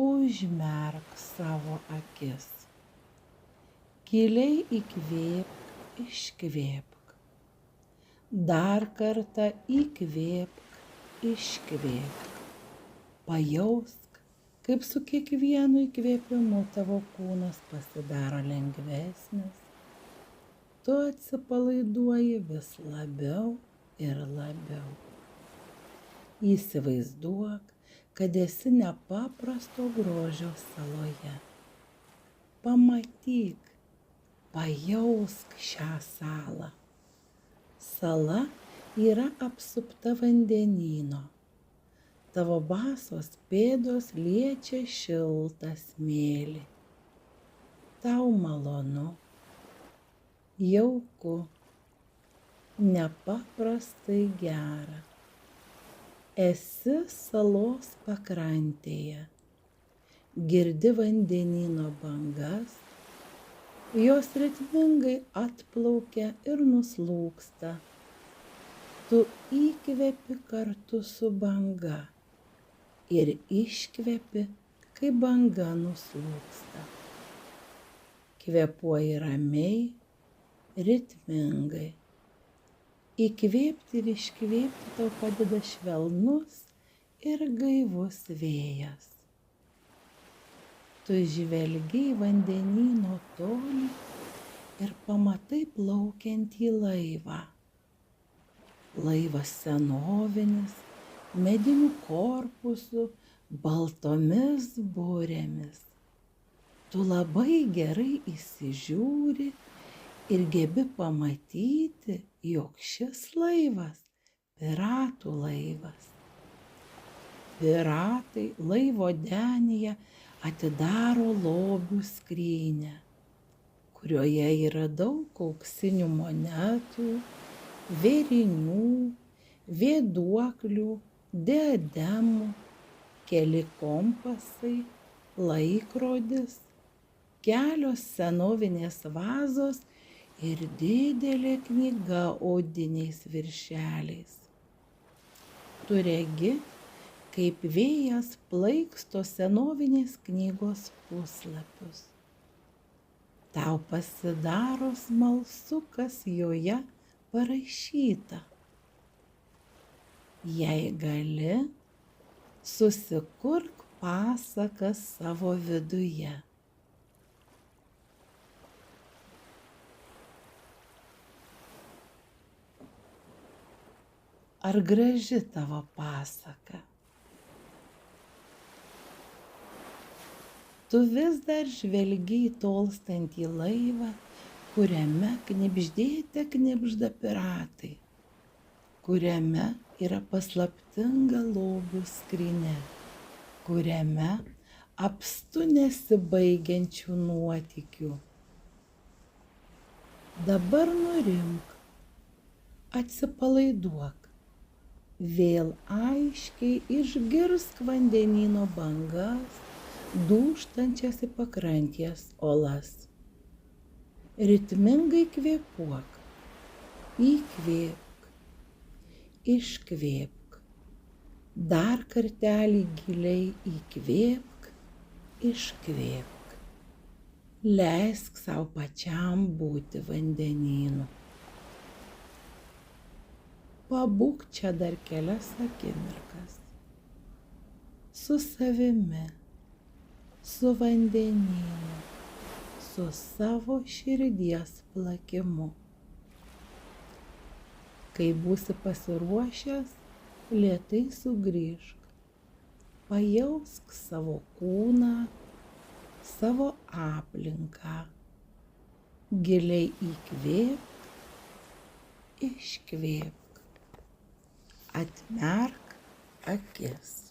užmerk savo akis. Giliai įkvėpk, iškvėpk. Dar kartą įkvėpk, iškvėpk. Pajausk, kaip su kiekvienu įkvėpimu tavo kūnas pasidaro lengvesnis. Tu atsipalaiduoji vis labiau ir labiau. Įsivaizduok, kad esi nepaprasto grožio saloje. Pamatyk, pajausk šią salą. Sala yra apsupta vandenyno. Tavo basos pėdos liečia šiltą smėlį. Tau malonu, jauku, nepaprastai gera. Esi salos pakrantėje. Girdi vandenyno bangas, jos ritmingai atplaukia ir nuslūgsta. Tu įkvepi kartu su banga ir iškvepi, kai banga nuslūgsta. Kvėpuoji ramiai, ritmingai. Įkvėpti ir iškvėpti tau padeda švelnus ir gaivus vėjas. Tu žvelgi į vandenyno tolį ir pamatai plaukiantį laivą. Laivas senovinis, mediniu korpusu, baltomis burėmis. Tu labai gerai įsižiūri ir gebi pamatyti, jog šis laivas piratų laivas. Piratai laivo denyje atidaro lobių skrynią, kurioje yra daug auksinių monetų, vėrinių, vėduoklių, diademų, keli kompasai, laikrodis, kelios senovinės vazos ir didelė knyga odiniais viršeliais. Tu regi, kaip vėjas plaiksto senovinės knygos puslapius. Tau pasidaro smalsu, kas joje parašyta. Jei gali, susikurk pasaką savo viduje. Ar graži tavo pasaka? Tu vis dar žvelgi į tolstantį laivą, kuriame knibždėte knibžda piratai, kuriame yra paslaptinga lobių skrynia, kuriame apstu nesibaigiančių nuotykių. Dabar nurimk, atsipalaiduok. Vėl aiškiai išgirsk vandenyno bangas, dūžtančias į pakrantės olas. Ritmingai kvėpuok, įkvėpk, iškvėpk. Dar kartelį giliai įkvėpk, iškvėpk. Leisk sau pačiam būti vandenynu. Pabūk čia dar kelias akimirkas. Su savimi, su vandenynu, su savo širdies plakimu. Kai būsi pasiruošęs, lėtai sugrįžk. Pajausk savo kūną, savo aplinką. Giliai įkvėpk, iškvėpk. Atmerk akis.